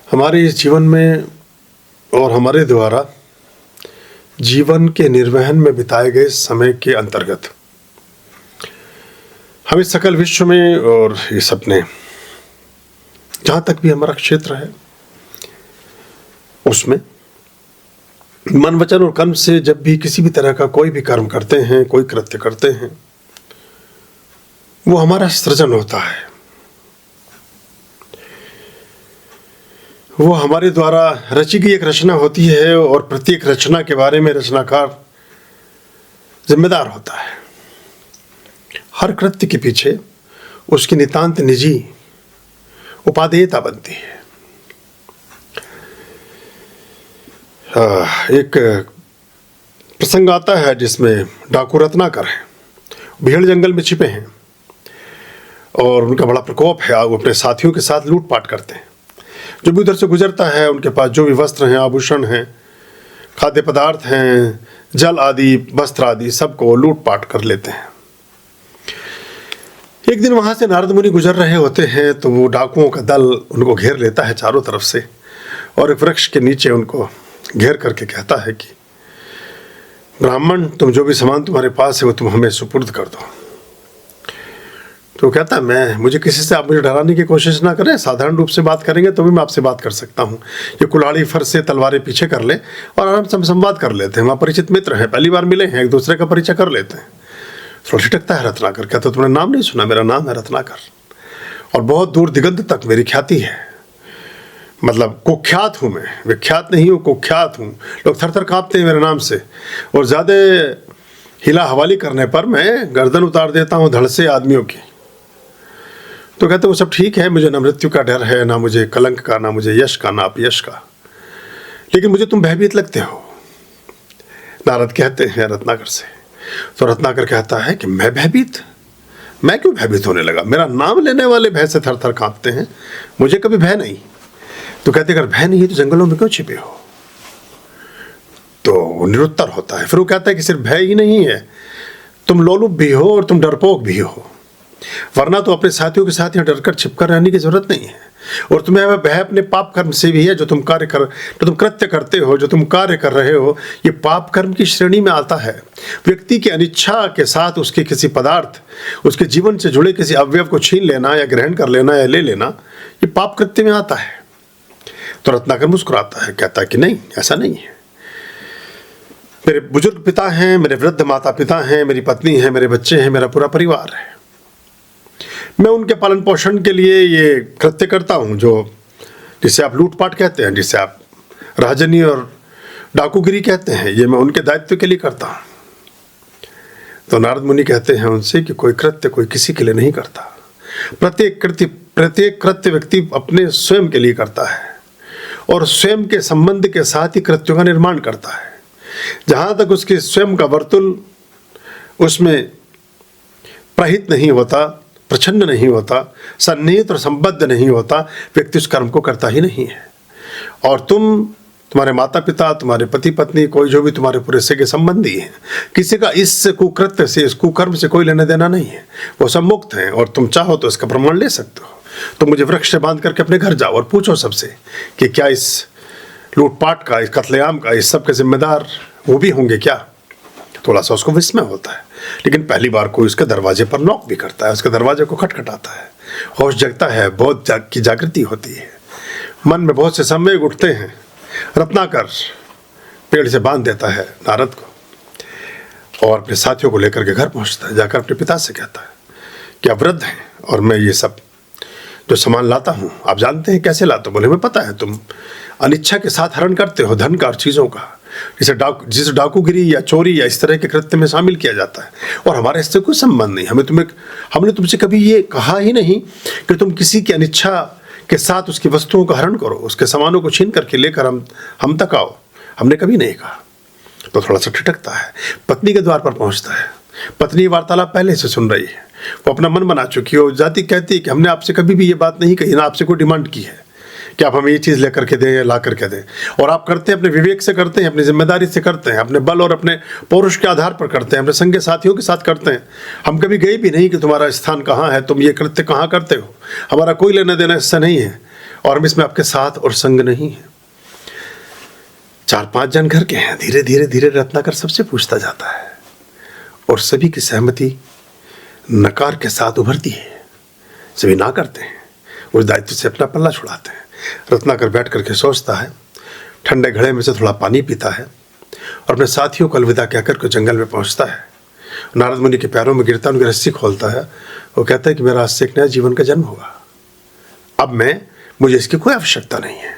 हमारे इस जीवन में और हमारे द्वारा जीवन के निर्वहन में बिताए गए समय के अंतर्गत हम इस सकल विश्व में और इस अपने जहाँ तक भी हमारा क्षेत्र है उसमें मन वचन और कर्म से जब भी किसी भी तरह का कोई भी कर्म करते हैं, कोई कृत्य करते हैं, वो हमारा सृजन होता है। वो हमारे द्वारा रची गई एक रचना होती है और प्रत्येक रचना के बारे में रचनाकार जिम्मेदार होता है। हर कृत्य के पीछे उसकी नितांत निजी उपादेयता बनती है। एक प्रसंग आता है जिसमें डाकू रत्नाकर हैं, भीड़ जंगल में छिपे हैं और उनका बड़ा प्रकोप है। वो अपने साथियों के साथ लूटपाट करते हैं। जो भी उधर से गुजरता है उनके पास जो भी वस्त्र हैं, आभूषण हैं, खाद्य पदार्थ हैं, जल आदि, वस्त्र आदि सबको लूटपाट कर लेते हैं। एक दिन वहाँ से नारद मुनि गुजर रहे होते हैं तो वो डाकुओं का दल उनको घेर लेता है चारों तरफ से और एक वृक्ष के नीचे उनको घेर करके कहता है कि ब्राह्मण, तुम जो भी सामान तुम्हारे पास है वो तुम हमें सुपुर्द कर दो। तो कहता है मुझे किसी से आप मुझे डराने की कोशिश ना करें, साधारण रूप से बात करेंगे तो भी मैं आपसे बात कर सकता हूँ। ये कुल्हाड़ी फर्श से तलवारें पीछे कर ले और आराम से हम संवाद कर लेते हैं। वहाँ परिचित मित्र हैं, पहली बार मिले हैं, एक दूसरे का परिचय कर लेते हैं। थोड़ा ठिठकता है रत्नाकर, कहता तुमने नाम नहीं सुना, मेरा नाम है रत्नाकर और बहुत दूर दिगंत तक मेरी ख्याति है। मतलब कुख्यात हूँ मैं, विख्यात नहीं हूँ, कुख्यात हूँ। लोग थर थर काँपते हैं मेरे नाम से और ज़्यादा हिला हवाली करने पर मैं गर्दन उतार देता हूँ धड़ से आदमियों की। तो कहते वो सब ठीक है, मुझे ना मृत्यु का डर है, ना मुझे कलंक का, ना मुझे यश का, ना अपयश का, लेकिन मुझे तुम भयभीत लगते हो। नारद कहते हैं रत्नाकर से। तो रत्नाकर कहता है कि मैं भयभीत? मैं क्यों भयभीत होने लगा? मेरा नाम लेने वाले भय से थर थर काँपते हैं, मुझे कभी भय नहीं। तो कहते अगर भय नहीं है तो जंगलों में क्यों छिपे हो? तो वो निरुत्तर होता है। फिर वो कहता है कि सिर्फ भय ही नहीं है, तुम लोलुप भी हो और तुम डरपोक भी हो, वरना तो अपने साथियों के साथ यहाँ डरकर छिपकर रहने की जरूरत नहीं है। और तुम्हें भय अपने पाप कर्म से भी है। जो तुम कृत्य करते हो, जो तुम कार्य कर रहे हो, ये पाप कर्म की श्रेणी में आता है। व्यक्ति की अनिच्छा के साथ उसके किसी पदार्थ, उसके जीवन से जुड़े किसी अवयव को छीन लेना या ग्रहण कर लेना या ले लेना, ये पाप कृत्य में आता है। तो रत्नाकर मुस्कुराता है, कहता है कि नहीं, ऐसा नहीं है। मेरे बुजुर्ग पिता हैं, मेरे वृद्ध माता पिता हैं, मेरी पत्नी है, मेरे बच्चे हैं, मेरा पूरा परिवार है। मैं उनके पालन पोषण के लिए ये कृत्य करता हूँ, जो जिसे आप लूटपाट कहते हैं, जिसे आप राजनी और डाकूगिरी कहते हैं, ये मैं उनके दायित्व के लिए करता हूँ। तो नारद मुनि कहते हैं उनसे कि कोई कृत्य कोई किसी के लिए नहीं करता। प्रत्येक कृत्य व्यक्ति अपने स्वयं के लिए करता है और स्वयं के संबंध के साथ ही कृत्यों का निर्माण करता है। जहाँ तक उसके स्वयं का वर्तुल उसमें प्रहित नहीं होता, प्रछन्न नहीं होता, सन्निहित और संबद्ध नहीं होता, व्यक्ति उस कर्म को करता ही नहीं है। और तुम्हारे माता पिता, तुम्हारे पति पत्नी, कोई जो भी तुम्हारे पूरे सगे संबंधी हैं, किसी का इस कुकृत्य से, इस कुकर्म से कोई लेना देना नहीं है। वो सब मुक्त हैं और तुम चाहो तो इसका प्रमाण ले सकते हो। तो मुझे वृक्ष से बांध करके अपने घर जाओ और पूछो सबसे कि क्या इस लूटपाट का, इस कत्लेआम का, इस सब के जिम्मेदार वो भी होंगे क्या? थोड़ा सा उसको विस्मय होता है, लेकिन पहली बार कोई उसके दरवाजे पर नॉक भी करता है, उसके दरवाजे को खटखटाता है। होश जगता है, बहुत की जागृति होती है, मन में बहुत से संवेग उठते हैं। रत्नाकर पेड़ से बांध देता है नारद को और अपने साथियों को लेकर के घर पहुंचता है। जाकर अपने पिता से कहता है कि आप वृद्ध हैं और मैं ये सब जो सामान लाता हूँ आप जानते हैं कैसे लाता हूँ? बोले हमें पता है, तुम अनिच्छा के साथ हरण करते हो धन का और चीज़ों का, जिसे डाकूगिरी या चोरी या इस तरह के कृत्य में शामिल किया जाता है। और हमारे इससे कोई संबंध नहीं। हमने तुमसे कभी ये कहा ही नहीं कि तुम किसी की अनिच्छा के साथ उसकी वस्तुओं का हरण करो, उसके सामानों को छीन करके लेकर हम तक आओ, हमने कभी नहीं कहा। तो थोड़ा सा ठिठकता है। पत्नी के द्वार पर पहुंचता है। पत्नी वार्तालाप पहले से सुन रही है, वो अपना मन बना चुकी है। वो जाती कहती है कि हमने आपसे कभी भी ये बात नहीं कही, ना आपसे कोई डिमांड की है कि आप हमें ये चीज़ लेकर के दें या ला करके दें। और आप करते हैं अपने विवेक से करते हैं, अपनी जिम्मेदारी से करते हैं, अपने बल और अपने पौरुष के आधार पर करते हैं, अपने संग साथियों के साथ करते हैं। हम कभी गए भी नहीं कि तुम्हारा स्थान कहाँ है, तुम ये कृत्य कहाँ करते हो, हमारा कोई लेना देना इससे नहीं है। और हम इसमें आपके साथ और संग नहीं है। 4-5 जन घर के हैं। धीरे धीरे धीरे रत्नाकर सबसे पूछता जाता है और सभी की सहमति नकार के साथ उभरती है। सभी ना करते हैं, उस दायित्व से अपना पल्ला छुड़ाते हैं। रत्नाकर बैठ करके सोचता है, ठंडे घड़े में से थोड़ा पानी पीता है और अपने साथियों को अलविदा कहकर के जंगल में पहुंचता है। नारद मुनि के पैरों में गिरता, उनकी रस्सी खोलता है। वो कहता है कि मेरा आज से एक नया जीवन का जन्म हुआ। अब मुझे इसकी कोई आवश्यकता नहीं है।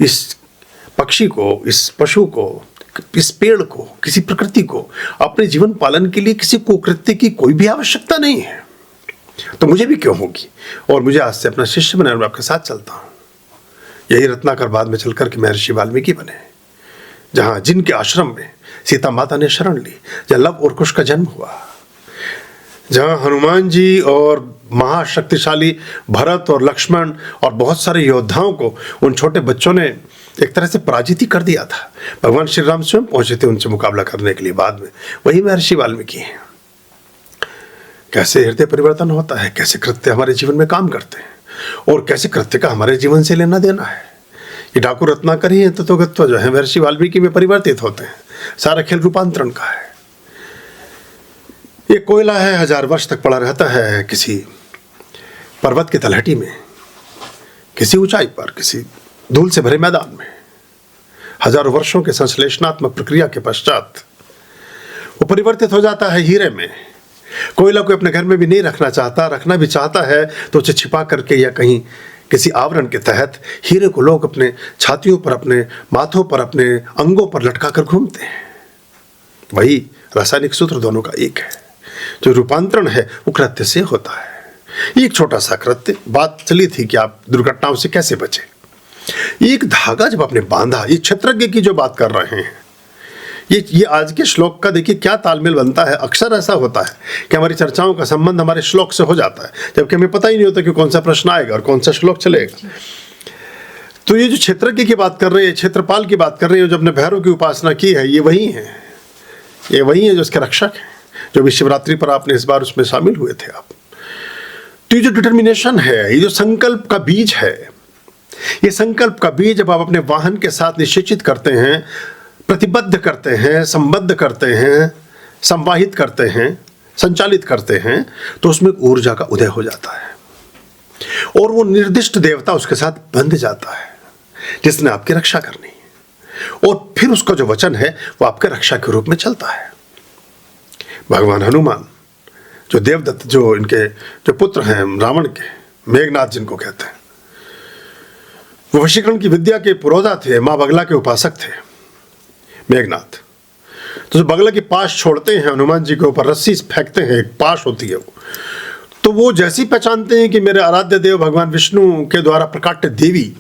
इस पक्षी को, इस पशु को, इस पेड़ को, किसी प्रकृति को अपने जीवन पालन के लिए किसी कुकृत्य की कोई भी आवश्यकता नहीं है, तो मुझे भी क्यों होगी। और मुझे आज से अपना शिष्य बनाने में आपके साथ चलता हूँ। यही रत्नाकर बाद में चलकर के महर्षि वाल्मीकि बने, जहाँ जिनके आश्रम में सीता माता ने शरण ली, जहाँ लव और कुश का जन्म हुआ, जहाँ हनुमान जी और महाशक्तिशाली भरत और लक्ष्मण और बहुत सारे योद्धाओं को उन छोटे बच्चों ने एक तरह से पराजित ही कर दिया था। भगवान श्री राम स्वयं पहुंचे थे उनसे मुकाबला करने के लिए। बाद में वही महर्षि वाल्मीकि हैं। कैसे हृदय परिवर्तन होता है, कैसे कृत्य हमारे जीवन में काम करते हैं और कैसे कृत्य का हमारे जीवन से लेना देना है। ये डाकू रत्नाकर ही तत्वगत्व जो है महर्षि वाल्मीकि में परिवर्तित होते हैं। सारा खेल रूपांतरण का है। ये कोयला है, 1000 वर्ष तक पड़ा रहता है किसी पर्वत की तलहटी में, किसी ऊंचाई पर, किसी धूल से भरे मैदान में। हजारों वर्षों के संश्लेषणात्मक प्रक्रिया के पश्चात वो परिवर्तित हो जाता है हीरे में। कोयला को अपने घर में भी नहीं रखना चाहता, रखना भी चाहता है तो उसे छिपा करके या कहीं किसी आवरण के तहत हीरे को लोग अपने छातियों पर, अपने माथों पर, अपने अंगों पर लटका कर घूमते हैं। वही रासायनिक सूत्र दोनों का एक है। जो रूपांतरण है वो कृत्य से होता है। एक छोटा सा कृत्य, बात चली थी कि आप दुर्घटनाओं से कैसे बचे। एक धागा जब आपने बांधा, ये क्षेत्रज्ञ की जो बात कर रहे हैं, ये आज के श्लोक का देखिए क्या तालमेल बनता है। अक्सर ऐसा होता है कि हमारी चर्चाओं का संबंध हमारे श्लोक से हो जाता है, जबकि हमें पता ही नहीं होता कि कौन सा प्रश्न आएगा और कौन सा श्लोक चलेगा। तो ये जो क्षेत्रज्ञ की बात कर रहे हैं, क्षेत्रपाल की बात कर रहे हैं, जो अपने भैरव की उपासना की है, ये वही है जो उसके रक्षक हैं। जो भी शिवरात्रि पर आपने इस बार उसमें शामिल हुए थे आप। तो ये जो डिटर्मिनेशन है, ये जो संकल्प का बीज है, ये संकल्प का बीज जब आप अपने वाहन के साथ निश्चित करते हैं, प्रतिबद्ध करते हैं, संबद्ध करते हैं, संवाहित करते हैं, संचालित करते हैं, तो उसमें ऊर्जा का उदय हो जाता है और वो निर्दिष्ट देवता उसके साथ बंध जाता है जिसने आपकी रक्षा करनी है। और फिर उसका जो वचन है वो आपके रक्षा के रूप में चलता है। भगवान हनुमान, जो देवदत्त, जो इनके जो पुत्र हैं रावण के, मेघनाथ जिनको कहते हैं, वो वशीकरण की विद्या के पुरोधा थे, माँ बगला के उपासक थे मेघनाथ। तो जो बगला की पाश छोड़ते हैं हनुमान जी के ऊपर, रस्सी फेंकते हैं, एक पाश होती है वो, तो वो जैसी पहचानते हैं कि मेरे आराध्य देव भगवान विष्णु के द्वारा प्रकाट्य देवी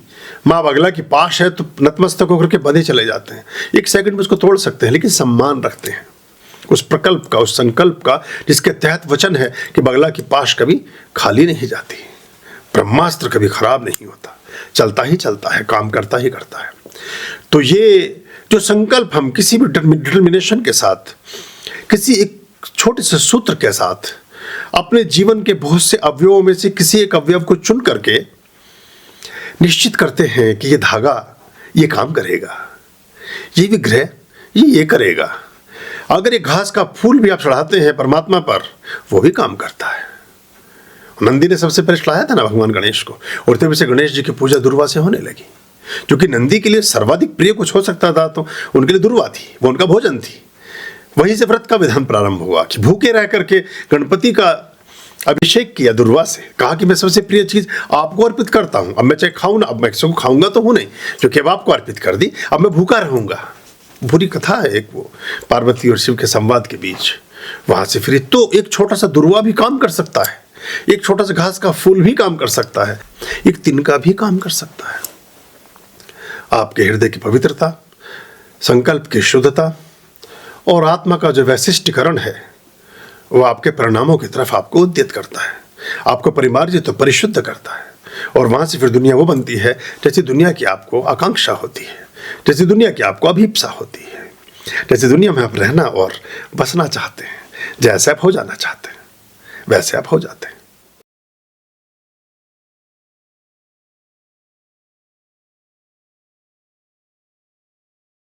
माँ बगला की पाश है, तो नतमस्तक होकर के बंधे चले जाते हैं। 1 सेकंड में उसको तोड़ सकते हैं, लेकिन सम्मान रखते हैं उस प्रकल्प का, उस संकल्प का, जिसके तहत वचन है कि बगला की पाश कभी खाली नहीं जाती, ब्रह्मास्त्र कभी खराब नहीं होता, चलता ही चलता है, काम करता ही करता है। तो ये जो संकल्प हम किसी भी डिटर्मिनेशन के साथ, किसी एक छोटे से सूत्र के साथ अपने जीवन के बहुत से अवयवों में से किसी एक अवयव को चुन करके निश्चित करते हैं कि ये धागा ये काम करेगा, ये विग्रह ये करेगा। अगर ये घास का फूल भी आप चढ़ाते हैं परमात्मा पर, वो भी काम करता है। नंदी ने सबसे पहले चढ़ाया था ना भगवान गणेश को, और तभी से गणेश जी की पूजा दुर्वा से होने लगी, क्योंकि नंदी के लिए सर्वाधिक प्रिय कुछ हो सकता था तो उनके लिए दुर्वा थी, वो उनका भोजन थी। वहीं से व्रत का विधान प्रारंभ हुआ कि भूखे रह करके गणपति का अभिषेक किया दुर्वा से, कहा कि मैं सबसे प्रिय चीज आपको अर्पित करता हूं। अब मैं चाहे खाऊं ना, अब मैं इसको खाऊंगा तो हूं नहीं, जो कि अब आपको अर्पित कर दी, अब मैं भूखा रहूंगा। पूरी कथा है एक, वो पार्वती और शिव के संवाद के बीच। वहां से फिर तो एक छोटा सा दुर्वा भी काम कर सकता है, एक छोटा सा घास का फूल भी काम कर सकता है, एक तिनका भी काम कर सकता है। आपके हृदय की पवित्रता, संकल्प की शुद्धता और आत्मा का जो वैशिष्टीकरण है, वो आपके परिणामों की तरफ आपको उद्यत करता है, आपको परिमार्जित तो परिशुद्ध करता है। और वहां से फिर दुनिया वो बनती है जैसी दुनिया की आपको आकांक्षा होती है, जैसी दुनिया की आपको अभिप्सा होती है, जैसी दुनिया में आप रहना और बसना चाहते हैं, जैसे आप हो जाना चाहते हैं वैसे आप हो जाते हैं।